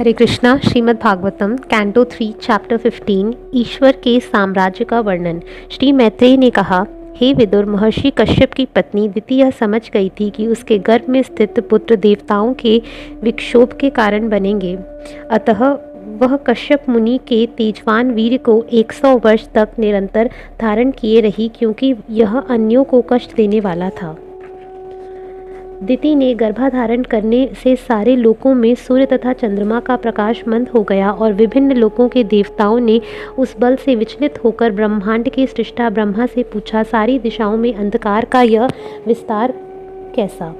हरे Krishna. Shrimad Bhagavatam canto 3 chapter 15 ईश्वर के साम्राज्य का वर्णन। श्री मैत्रेय ने कहा, हे विदुर, महर्षि कश्यप की पत्नी दिति यह समझ गई थी कि उसके गर्भ में स्थित पुत्र देवताओं के विक्षोभ के कारण बनेंगे। अतः वह कश्यप मुनि के तेजवान वीर्य को 100 वर्ष तक निरंतर धारण किए रही, क्योंकि यह अन्यों को कष्ट देने वाला था। दिति ने गर्भाधारण करने से सारे लोकों में सूर्य तथा चंद्रमा का प्रकाश मंद हो गया और विभिन्न लोकों के देवताओं ने उस बल से विचलित होकर ब्रह्मांड के सृष्टा ब्रह्मा से पूछा, सारी दिशाओं में अंधकार का यह विस्तार कैसा?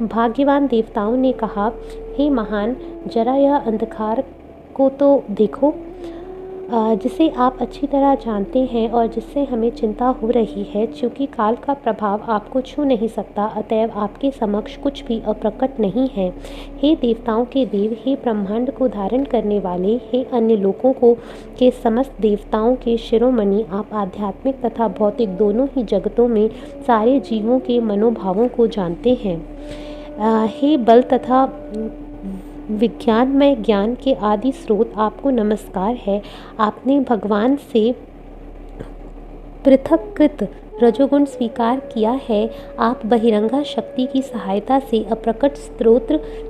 भाग्यवान देवताओं ने कहा, हे महान, जरा यह अंधकार को तो देखो, जिसे आप अच्छी तरह जानते हैं और जिससे हमें चिंता हो रही है। चूँकि काल का प्रभाव आपको छू नहीं सकता, अतएव आपके समक्ष कुछ भी अप्रकट नहीं है। हे देवताओं के देव, हे ब्रह्मांड को धारण करने वाले, हे अन्य लोकों को के समस्त देवताओं के शिरोमणि, आप आध्यात्मिक तथा भौतिक दोनों ही जगतों में सारे जीवों के मनोभावों को जानते हैं। हे बल तथा विज्ञानमय ज्ञान के आदि स्रोत, आपको नमस्कार है। आपने भगवान से पृथक्कृत रजोगुण स्वीकार किया है। आप बहिरंगा शक्ति की सहायता से अप्रकट स्रोत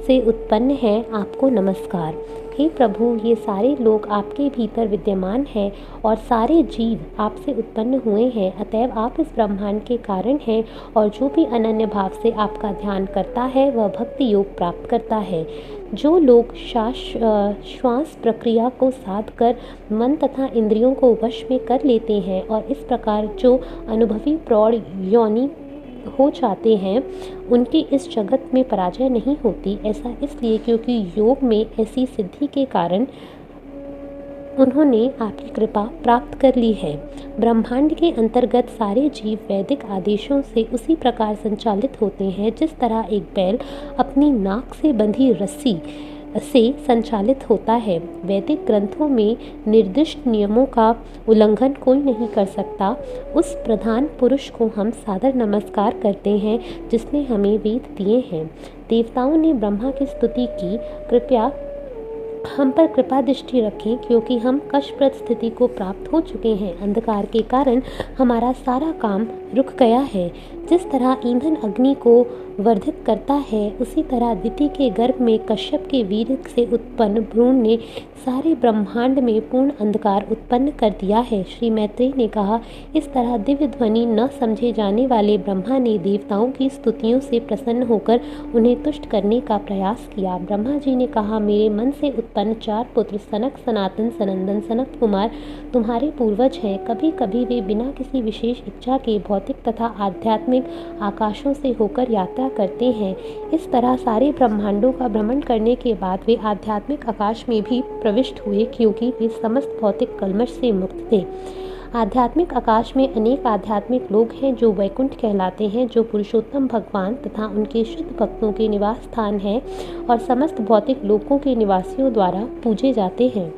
से उत्पन्न हैं। आपको नमस्कार। हे प्रभु, ये सारे लोग आपके भीतर विद्यमान हैं और सारे जीव आपसे उत्पन्न हुए हैं। अतएव आप इस ब्रह्मांड के कारण हैं और जो भी अनन्य भाव से आपका ध्यान करता है वह भक्ति योग प्राप्त करता है। जो लोग श्वास प्रक्रिया को साध कर मन तथा इंद्रियों को वश में कर लेते हैं और इस प्रकार जो अनुभवी प्रौढ़ योनि हो जाते हैं, उनकी इस जगत में पराजय नहीं होती। ऐसा इसलिए क्योंकि योग में ऐसी सिद्धि के कारण उन्होंने आपकी कृपा प्राप्त कर ली है। ब्रह्मांड के अंतर्गत सारे जीव वैदिक आदेशों से उसी प्रकार संचालित होते हैं जिस तरह एक बैल अपनी नाक से बंधी रस्सी से संचालित होता है। वैदिक ग्रंथों में निर्दिष्ट नियमों का उल्लंघन कोई नहीं कर सकता। उस प्रधान पुरुष को हम सादर नमस्कार करते हैं जिसने हमें वेद दिए हैं। देवताओं ने ब्रह्मा की स्तुति की, कृपया हम पर कृपा दृष्टि रखें, क्योंकि हम कष्टप्रद स्थिति को प्राप्त हो चुके हैं। अंधकार के कारण हमारा सारा काम रुक गया है। जिस तरह ईंधन अग्नि को वर्धित करता है, उसी तरह दिति के गर्भ में कश्यप के वीर्य से उत्पन्न भ्रूण ने सारे ब्रह्मांड में पूर्ण अंधकार उत्पन्न कर दिया है। श्री मैत्रेय ने कहा, इस तरह दिव्य ध्वनि न समझे जाने वाले ब्रह्मा ने देवताओं की स्तुतियों से प्रसन्न होकर उन्हें तुष्ट करने का प्रयास किया। ब्रह्मा जी ने कहा, मेरे मन से उत्पन्न 4 पुत्र सनक, सनातन, सनंदन, सनत कुमार तुम्हारे पूर्वज हैं। कभी कभी वे बिना किसी विशेष इच्छा के भौतिक तथा आध्यात्मिक आकाशों से होकर यात्रा करते हैं। इस तरह सारे ब्रह्मांडों का भ्रमण करने के बाद वे आध्यात्मिक आकाश में भी प्रविष्ट हुए, क्योंकि वे समस्त भौतिक कल्मश से मुक्त थे। आध्यात्मिक आकाश में अनेक आध्यात्मिक लोग हैं जो वैकुंठ कहलाते हैं, जो पुरुषोत्तम भगवान तथा उनके शुद्ध भक्तों के निवास स्थान है और समस्त भौतिक लोकों के निवासियों द्वारा पूजे जाते हैं।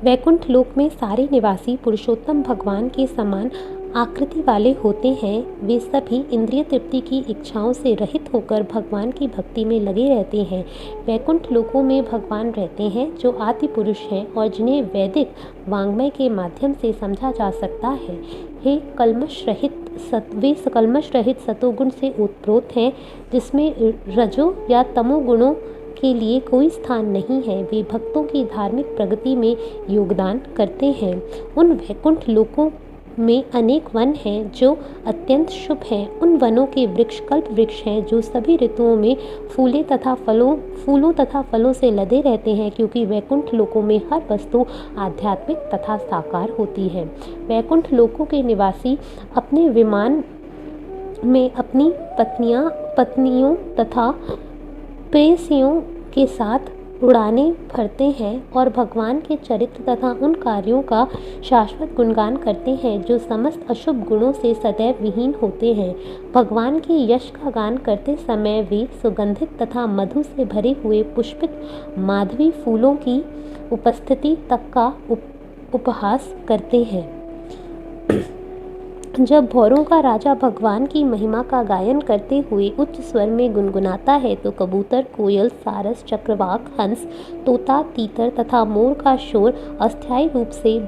वैकुंठ लोक में सारे निवासी पुरुषोत्तम भगवान के समान आकृति वाले होते हैं। वे सभी इंद्रिय तृप्ति की इच्छाओं से रहित होकर भगवान की भक्ति में लगे रहते हैं। वैकुंठ लोकों में भगवान रहते हैं जो आदि पुरुष हैं और जिन्हें वैदिक वाङ्मय के माध्यम से समझा जा सकता है। वे कल्मश रहित सतोगुण से ओतप्रोत हैं, जिसमें रजो या तमोगुणों के लिए कोई स्थान नहीं है। वे भक्तों की धार्मिक प्रगति में योगदान करते हैं। उन वैकुंठ लोकों में अनेक वन हैं जो अत्यंत शुभ हैं। उन वनों के वृक्ष कल्प वृक्ष हैं जो सभी ऋतुओं में फूलों तथा फलों से लदे रहते हैं, क्योंकि वैकुंठ लोकों में हर वस्तु आध्यात्मिक तथा साकार होती है। वैकुंठ लोकों के निवासी अपने विमान में अपनी पत्नियों तथा प्रेयसियों के साथ उड़ाने भरते हैं और भगवान के चरित्र तथा उन कार्यों का शाश्वत गुणगान करते हैं जो समस्त अशुभ गुणों से सदैव विहीन होते हैं। भगवान के यश का गान करते समय वे सुगंधित तथा मधु से भरे हुए पुष्पित माधवी फूलों की उपस्थिति तक का उपहास करते हैं। जब भौरों का राजा भगवान की महिमा का गायन करते हुए उच्च स्वर में गुनगुनाता है तो कबूतर, कोयल, सारस, चक्रवाक, हंस, तोता, तीतर तथा मोर का शोर अस्थायी रूप से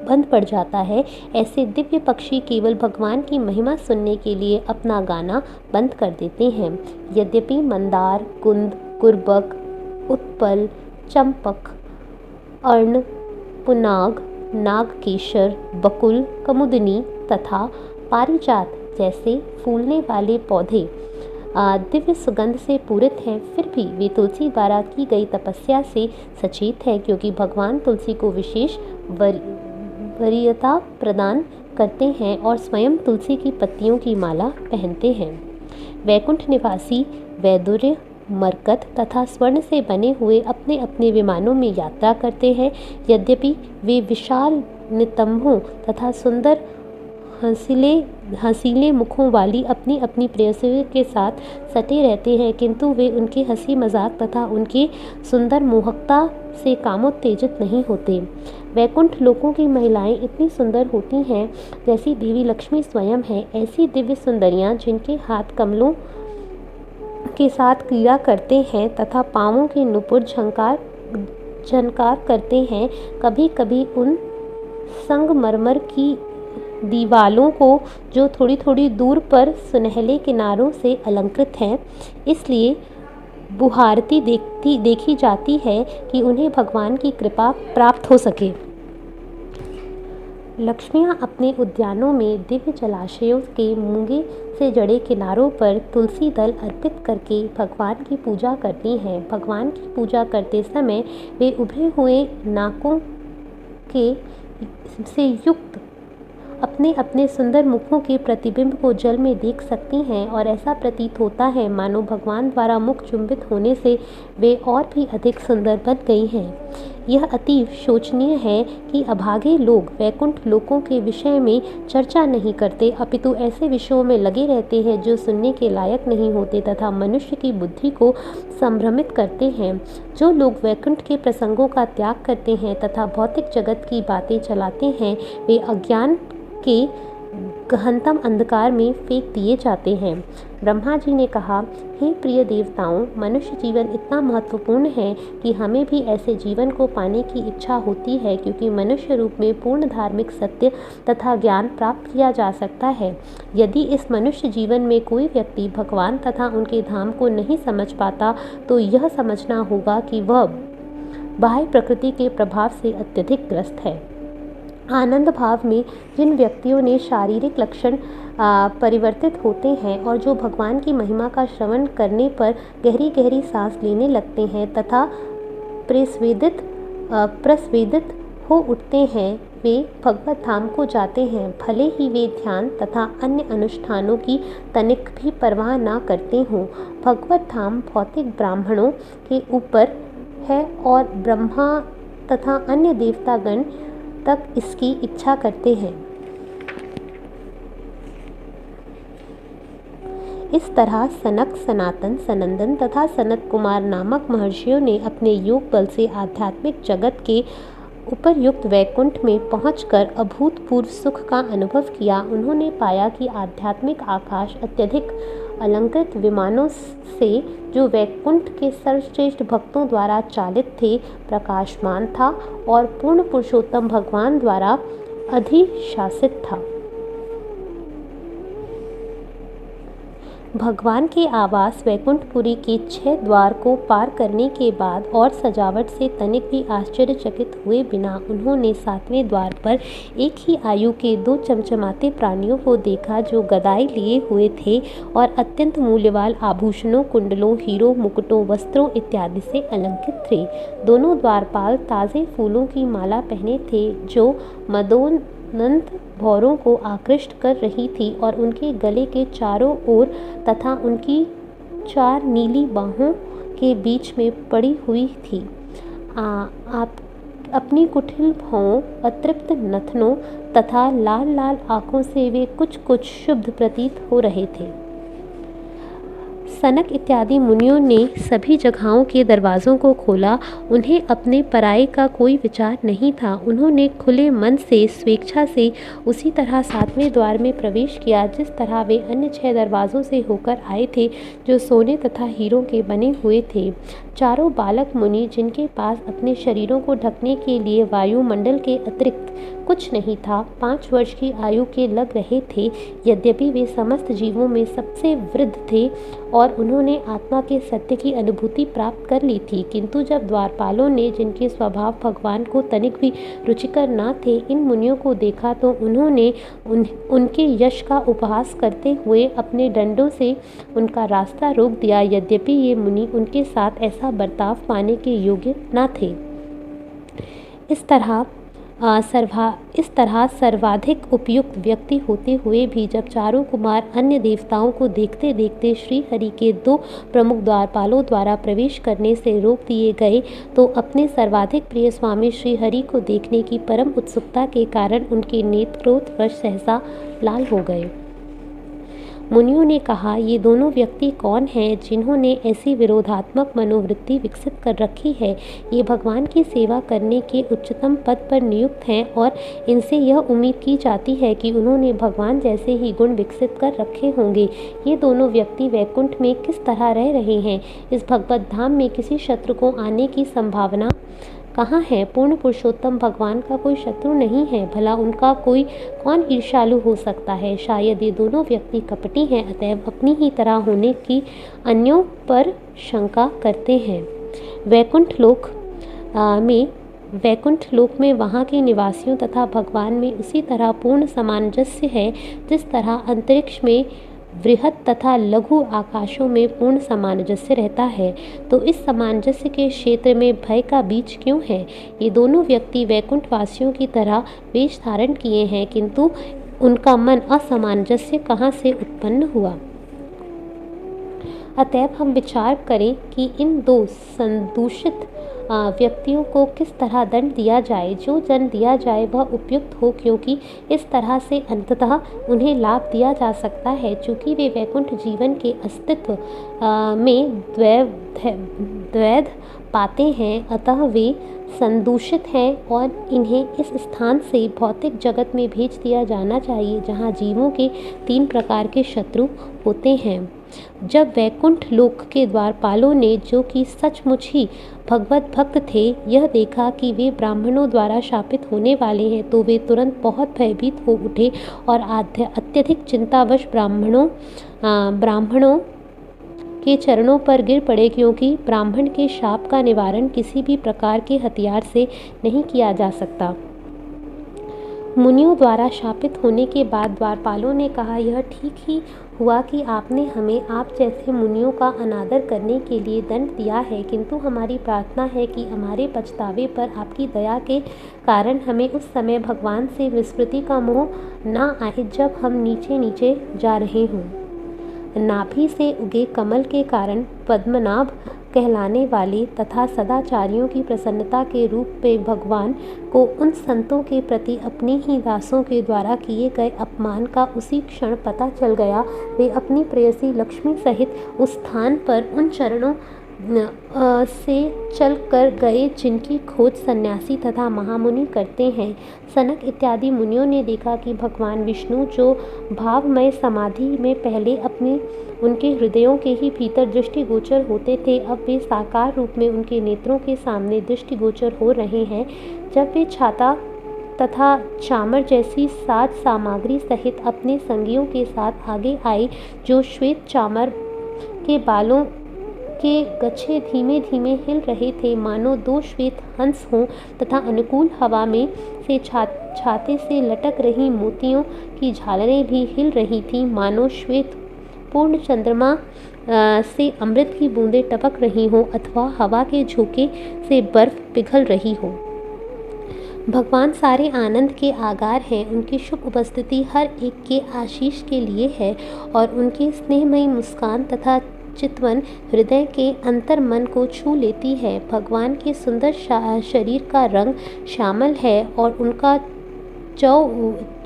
बंद पड़ जाता है। ऐसे दिव्य पक्षी केवल भगवान की महिमा सुनने के लिए अपना गाना बंद कर देते हैं। यद्यपि मंदार, कुंद, गुरबक, उत्पल, चंपक, अर्ण, पुनाग, नागकेशर, बकुल, कुमुदिनी तथा पारिजात जैसे फूलने वाले पौधे दिव्य सुगंध से पूरित हैं, फिर भी वे तुलसी द्वारा की गई तपस्या से सचेत हैं, क्योंकि भगवान तुलसी को विशेष वरीयता प्रदान करते हैं और स्वयं तुलसी की पत्तियों की माला पहनते हैं। वैकुंठ निवासी वैदुर्य, मरकत तथा स्वर्ण से बने हुए अपने अपने विमानों में यात्रा करते हैं। यद्यपि वे विशाल नितंबों तथा सुंदर हंसीले मुखों वाली अपनी अपनी प्रेयसियों के साथ सटे रहते हैं, किंतु वे उनके हंसी मजाक तथा उनके सुंदर मोहकता से कामोत्तेजित नहीं होते। वैकुंठ लोकों की महिलाएं इतनी सुंदर होती हैं जैसी देवी लक्ष्मी स्वयं है। ऐसी दिव्य सुंदरियां जिनके हाथ कमलों के साथ क्रीड़ा करते हैं तथा पांवों के नुपुर झनकार करते हैं, कभी कभी उन संगमरमर की दीवालों को जो थोड़ी थोड़ी दूर पर सुनहले किनारों से अलंकृत हैं, इसलिए बुहारती देखी जाती है कि उन्हें भगवान की कृपा प्राप्त हो सके। लक्ष्मियाँ अपने उद्यानों में दिव्य जलाशयों के मूंगे से जड़े किनारों पर तुलसी दल अर्पित करके भगवान की पूजा करती हैं। भगवान की पूजा करते समय वे उभरे हुए नाकों से युक्त अपने अपने सुंदर मुखों के प्रतिबिंब को जल में देख सकती हैं और ऐसा प्रतीत होता है मानो भगवान द्वारा मुख चुंबित होने से वे और भी अधिक सुंदर बन गई हैं। यह अतीव शोचनीय है कि अभागे लोग वैकुंठ लोकों के विषय में चर्चा नहीं करते, अपितु ऐसे विषयों में लगे रहते हैं जो सुनने के लायक नहीं होते तथा मनुष्य की बुद्धि को संभ्रमित करते हैं। जो लोग वैकुंठ के प्रसंगों का त्याग करते हैं तथा भौतिक जगत की बातें चलाते हैं, वे अज्ञान के गहनतम अंधकार में फेंक दिए जाते हैं। ब्रह्मा जी ने कहा, हे प्रिय देवताओं, मनुष्य जीवन इतना महत्वपूर्ण है कि हमें भी ऐसे जीवन को पाने की इच्छा होती है, क्योंकि मनुष्य रूप में पूर्ण धार्मिक सत्य तथा ज्ञान प्राप्त किया जा सकता है। यदि इस मनुष्य जीवन में कोई व्यक्ति भगवान तथा उनके धाम को नहीं समझ पाता तो यह समझना होगा कि वह बाह्य प्रकृति के प्रभाव से अत्यधिक ग्रस्त है। आनंद भाव में जिन व्यक्तियों ने शारीरिक लक्षण परिवर्तित होते हैं और जो भगवान की महिमा का श्रवण करने पर गहरी गहरी सांस लेने लगते हैं तथा प्रस्वेदित हो उठते हैं, वे भगवत धाम को जाते हैं, भले ही वे ध्यान तथा अन्य अनुष्ठानों की तनिक भी परवाह न करते हों। भगवत धाम भौतिक ब्राह्मणों के ऊपर है और ब्रह्मा तथा अन्य देवतागण तक इसकी इच्छा करते हैं। इस तरह सनक, सनातन, सनंदन तथा सनत कुमार नामक महर्षियों ने अपने योग बल से आध्यात्मिक जगत के उपरयुक्त वैकुंठ में पहुंचकर अभूतपूर्व सुख का अनुभव किया। उन्होंने पाया कि आध्यात्मिक आकाश अत्यधिक अलंकृत विमानों से जो वैकुंठ के सर्वश्रेष्ठ भक्तों द्वारा चालित थे, प्रकाशमान था और पूर्ण पुरुषोत्तम भगवान द्वारा अधिशासित था। भगवान के आवास वैकुंठपुरी के 6 द्वार को पार करने के बाद और सजावट से तनिक भी आश्चर्यचकित हुए बिना उन्होंने 7वें द्वार पर एक ही आयु के 2 चमचमाते प्राणियों को देखा जो गदाई लिए हुए थे और अत्यंत मूल्यवान आभूषणों, कुंडलों, हीरों, मुकुटों, वस्त्रों इत्यादि से अलंकृत थे। दोनों द्वारपाल ताज़े फूलों की माला पहने थे जो मदोन्नत भौरों को आकृष्ट कर रही थी और उनके गले के चारों ओर तथा उनकी 4 नीली बाहों के बीच में पड़ी हुई थी। आप अपनी कुटिल भौं, अतृप्त नथनों तथा लाल लाल आँखों से वे कुछ शुभ प्रतीत हो रहे थे। सनक इत्यादि मुनियों ने सभी जगहों के दरवाज़ों को खोला। उन्हें अपने पराये का कोई विचार नहीं था। उन्होंने खुले मन से स्वेच्छा से उसी तरह 7वें द्वार में प्रवेश किया जिस तरह वे अन्य 6 दरवाज़ों से होकर आए थे, जो सोने तथा हीरों के बने हुए थे। चारों बालक मुनि, जिनके पास अपने शरीरों को ढकने के लिए वायुमंडल के अतिरिक्त कुछ नहीं था, 5 वर्ष की आयु के लग रहे थे। यद्यपि वे समस्त जीवों में सबसे वृद्ध थे और उन्होंने आत्मा के सत्य की अनुभूति प्राप्त कर ली थी, किंतु जब द्वारपालों ने, जिनके स्वभाव भगवान को तनिक भी रुचिकर न थे, इन मुनियों को देखा तो उन्होंने उनके यश का उपहास करते हुए अपने डंडों से उनका रास्ता रोक दिया। यद्यपि ये मुनि उनके साथ ऐसा बर्ताव पाने के योग्य न थे। इस तरह सर्वाधिक उपयुक्त व्यक्ति होते हुए भी जब चारों कुमार अन्य देवताओं को देखते देखते श्री हरि के 2 प्रमुख द्वारपालों द्वारा प्रवेश करने से रोक दिए गए, तो अपने सर्वाधिक प्रिय स्वामी श्री हरि को देखने की परम उत्सुकता के कारण उनके नेत्रोत्वश सहसा लाल हो गए। मुनियों ने कहा, ये दोनों व्यक्ति कौन हैं जिन्होंने ऐसी विरोधात्मक मनोवृत्ति विकसित कर रखी है? ये भगवान की सेवा करने के उच्चतम पद पर नियुक्त हैं और इनसे यह उम्मीद की जाती है कि उन्होंने भगवान जैसे ही गुण विकसित कर रखे होंगे। ये दोनों व्यक्ति वैकुंठ में किस तरह रह रहे हैं? इस भगवत धाम में किसी शत्रु को आने की संभावना कहाँ है? पूर्ण पुरुषोत्तम भगवान का कोई शत्रु नहीं है, भला उनका कौन ईर्ष्यालु हो सकता है? शायद ये दोनों व्यक्ति कपटी हैं, अतएव अपनी ही तरह होने की अन्यों पर शंका करते हैं। वैकुंठ लोक में वहाँ के निवासियों तथा भगवान में उसी तरह पूर्ण सामंजस्य है जिस तरह अंतरिक्ष में बृहत तथा लघु आकाशों में पूर्ण सामंजस्य रहता है। तो इस सामंजस्य के क्षेत्र में भय का बीज क्यों है? ये दोनों व्यक्ति वैकुंठ वासियों की तरह वेश धारण किए हैं, किंतु उनका मन असामंजस्य कहाँ से उत्पन्न हुआ? अतएव हम विचार करें कि इन 2 संदूषित व्यक्तियों को किस तरह दंड दिया जाए। जो दंड दिया जाए वह उपयुक्त हो, क्योंकि इस तरह से अंततः उन्हें लाभ दिया जा सकता है। चूँकि वे वैकुंठ जीवन के अस्तित्व में द्वैध पाते हैं, अतः वे संदूषित हैं और इन्हें इस स्थान से भौतिक जगत में भेज दिया जाना चाहिए जहाँ जीवों के 3 प्रकार के शत्रु होते हैं। जब वैकुंठ लोक के द्वारपालों ने, जो कि सचमुच ही भगवत भक्त थे, यह देखा कि वे ब्राह्मणों द्वारा शापित होने वाले हैं, तो वे तुरंत बहुत भयभीत हो उठे और अत्यधिक चिंतावश ब्राह्मणों के चरणों पर गिर पड़े, क्योंकि ब्राह्मण के शाप का निवारण किसी भी प्रकार के हथियार से नहीं किया जा सकता। मुनियों द्वारा शापित होने के बाद द्वारपालों ने कहा, यह ठीक ही हुआ कि आपने हमें आप जैसे मुनियों का अनादर करने के लिए दंड दिया है, किंतु हमारी प्रार्थना है कि हमारे पछतावे पर आपकी दया के कारण हमें उस समय भगवान से विस्मृति का मोह न आए जब हम नीचे नीचे जा रहे हों। नाभि से उगे कमल के कारण पद्मनाभ कहलाने वाले तथा सदाचारियों की प्रसन्नता के रूप में भगवान को उन संतों के प्रति अपने ही दासों के द्वारा किए गए अपमान का उसी क्षण पता चल गया। वे अपनी प्रेयसी लक्ष्मी सहित उस स्थान पर उन चरणों से चल कर गए जिनकी खोज सन्यासी तथा महामुनि करते हैं। सनक इत्यादि मुनियों ने देखा कि भगवान विष्णु, जो भावमय समाधि में पहले उनके हृदयों के ही भीतर दृष्टिगोचर होते थे, अब वे साकार रूप में उनके नेत्रों के सामने दृष्टिगोचर हो रहे हैं। जब वे छाता तथा चामर जैसी साज सामग्री सहित अपने संगियों के साथ आगे आए, जो श्वेत चामर के बालों के गच्छे धीमे धीमे हिल रहे थे, मानो 2 श्वेत हंस हों, तथा अनुकूल हवा में से छाते से लटक रही मोतियों की झालरें भी हिल रही थीं, मानो श्वेत पूर्ण चंद्रमा से अमृत की बूंदें टपक रही हों अथवा हवा के झोंके से बर्फ पिघल रही हो। भगवान सारे आनंद के आगार हैं। उनकी शुभ उपस्थिति हर एक के आशीष के लिए है और उनकी स्नेहमयी मुस्कान तथा चितवन हृदय के अंतर मन को छू लेती है। भगवान के सुंदर शरीर का रंग श्यामल है और उनका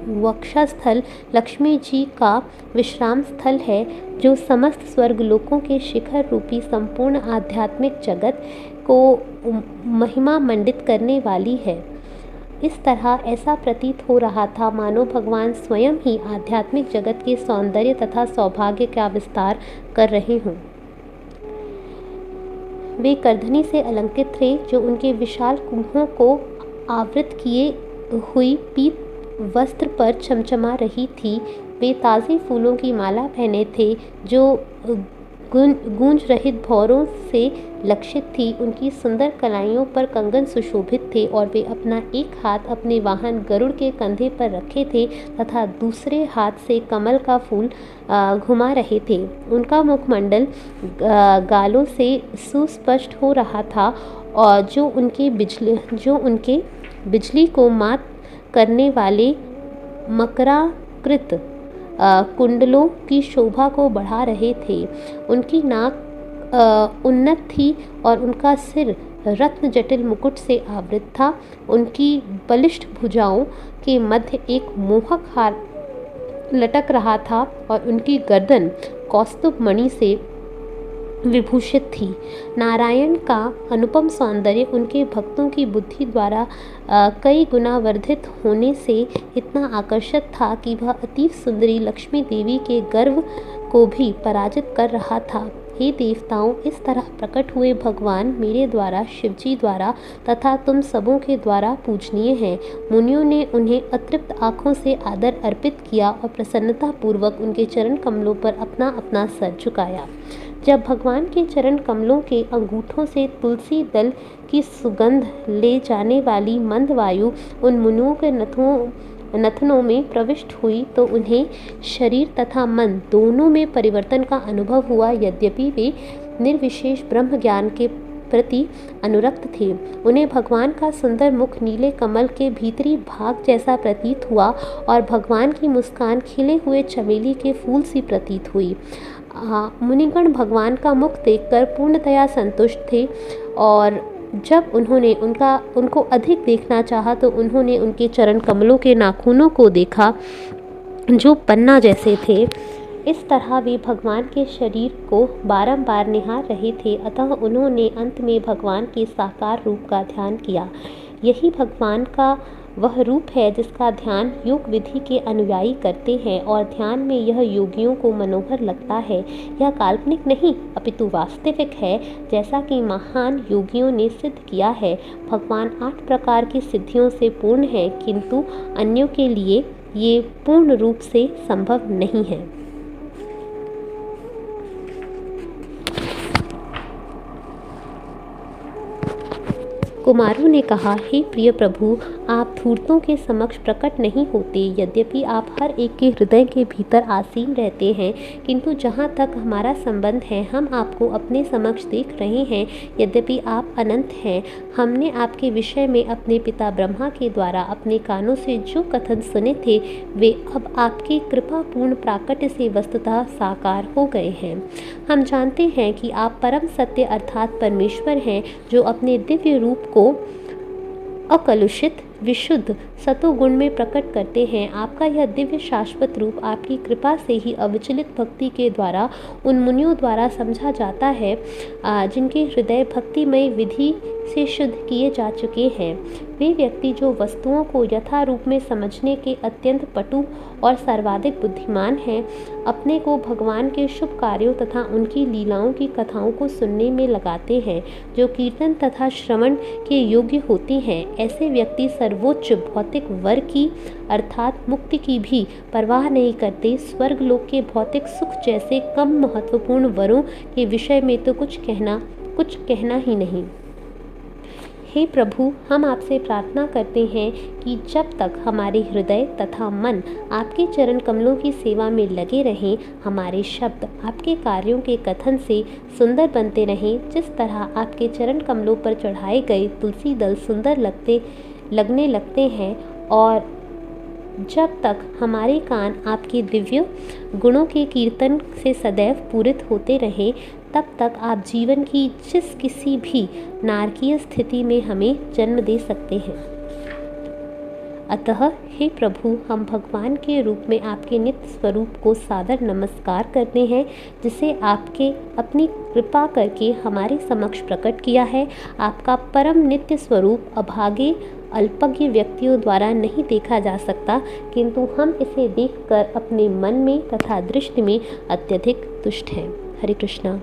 वक्षस्थल लक्ष्मी जी का विश्राम स्थल है, जो समस्त स्वर्गलोकों के शिखर रूपी संपूर्ण आध्यात्मिक जगत को महिमा मंडित करने वाली है। इस तरह ऐसा प्रतीत हो रहा था मानो भगवान स्वयं ही आध्यात्मिक जगत के सौंदर्य तथा सौभाग्य का विस्तार कर रहे हों। वे करधनी से अलंकृत थे, जो उनके विशाल कुंभों को आवृत किए हुई पीत वस्त्र पर चमचमा रही थी। वे ताज़े फूलों की माला पहने थे, जो गूंज रहित भौरों से लक्षित थी। उनकी सुंदर कलाइयों पर कंगन सुशोभित थे और वे अपना एक हाथ अपने वाहन गरुड़ के कंधे पर रखे थे तथा दूसरे हाथ से कमल का फूल घुमा रहे थे। उनका मुखमंडल गालों से सुस्पष्ट हो रहा था और जो उनके बिजली को मात करने वाले मकराकृत कुंडलों की शोभा को बढ़ा रहे थे। उनकी नाक उन्नत थी और उनका सिर रत्न जटिल मुकुट से आवृत था। उनकी बलिष्ठ भुजाओं के मध्य एक मोहक हार लटक रहा था और उनकी गर्दन कौस्तुभ मणि से विभूषित थी। नारायण का अनुपम सौंदर्य उनके भक्तों की बुद्धि द्वारा कई गुना वर्धित होने से इतना आकर्षक था कि वह अतीव सुंदरी लक्ष्मी देवी के गर्व को भी पराजित कर रहा था। हे देवताओं, इस तरह प्रकट हुए भगवान मेरे द्वारा, शिवजी द्वारा तथा तुम सबों के द्वारा पूजनीय हैं। मुनियों ने उन्हें अतृप्त आँखों से आदर अर्पित किया और प्रसन्नतापूर्वक उनके चरण कमलों पर अपना अपना सर झुकाया। जब भगवान के चरण कमलों के अंगूठों से तुलसी दल की सुगंध ले जाने वाली मंद वायु उन मुनियों के नथनों में प्रविष्ट हुई तो उन्हें शरीर तथा मन दोनों में परिवर्तन का अनुभव हुआ। यद्यपि वे निर्विशेष ब्रह्म ज्ञान के प्रति अनुरक्त थे, उन्हें भगवान का सुंदर मुख नीले कमल के भीतरी भाग जैसा प्रतीत हुआ और भगवान की मुस्कान खिले हुए चमेली के फूल सी प्रतीत हुई। मुनिगण भगवान का मुख देखकर पूर्णतया संतुष्ट थे और जब उन्होंने उनको अधिक देखना चाहा तो उन्होंने उनके चरण कमलों के नाखूनों को देखा, जो पन्ना जैसे थे। इस तरह वे भगवान के शरीर को बारंबार निहार रहे थे। अतः उन्होंने अंत में भगवान के साकार रूप का ध्यान किया। यही भगवान का वह रूप है जिसका ध्यान योग विधि के अनुयायी करते हैं और ध्यान में यह योगियों को मनोहर लगता है। यह काल्पनिक नहीं अपितु वास्तविक है, जैसा कि महान योगियों ने सिद्ध किया है। भगवान 8 प्रकार की सिद्धियों से पूर्ण है, किंतु अन्यों के लिए ये पूर्ण रूप से संभव नहीं है। कुमारों ने कहा, हे प्रिय प्रभु, आप धूर्तों के समक्ष प्रकट नहीं होते। यद्यपि आप हर एक के हृदय के भीतर आसीन रहते हैं, किंतु जहाँ तक हमारा संबंध है हम आपको अपने समक्ष देख रहे हैं। यद्यपि आप अनंत हैं, हमने आपके विषय में अपने पिता ब्रह्मा के द्वारा अपने कानों से जो कथन सुने थे वे अब आपकी कृपापूर्ण प्राकट्य से वस्तुतः साकार हो गए हैं। हम जानते हैं कि आप परम सत्य अर्थात परमेश्वर हैं, जो अपने दिव्य रूप को अकलुषित विशुद्ध सतोगुण में प्रकट करते हैं। आपका यह दिव्य शाश्वत रूप आपकी कृपा से ही अविचलित भक्ति के द्वारा उन मुनियों द्वारा समझा जाता है जिनके हृदय भक्तिमय विधि से शुद्ध किए जा चुके हैं। वे व्यक्ति जो वस्तुओं को यथा रूप में समझने के अत्यंत पटु और सर्वाधिक बुद्धिमान हैं, अपने को भगवान के शुभ कार्यों तथा उनकी लीलाओं की कथाओं को सुनने में लगाते हैं, जो कीर्तन तथा श्रवण के योग्य होती हैं। ऐसे व्यक्ति सर्वोच्च भौतिक वर की अर्थात मुक्ति की भी परवाह नहीं करते। स्वर्गलोक के भौतिक सुख जैसे कम महत्वपूर्ण वरों के विषय में तो कुछ कहना ही नहीं। हे प्रभु, हम आपसे प्रार्थना करते हैं कि जब तक हमारे हृदय तथा मन आपके चरण कमलों की सेवा में लगे रहें, हमारे शब्द आपके कार्यों के कथन से सुंदर बनते रहें। जिस तरह आपके चरण कमलों पर चढ़ाए गए तुलसी दल सुंदर लगने लगते हैं, और जब तक हमारे कान आपके दिव्य गुणों के कीर्तन से सदैव पूरित होते रहें, तब तक आप जीवन की जिस किसी भी नारकीय स्थिति में हमें जन्म दे सकते हैं। अतः हे प्रभु, हम भगवान के रूप में आपके नित्य स्वरूप को सादर नमस्कार करते हैं, जिसे आपके अपनी कृपा करके हमारे समक्ष प्रकट किया है। आपका परम नित्य स्वरूप अभागे अल्पज्ञ व्यक्तियों द्वारा नहीं देखा जा सकता, किंतु हम इसे देखकर अपने मन में तथा दृष्टि में अत्यधिक तुष्ट हैं। हरे कृष्णा।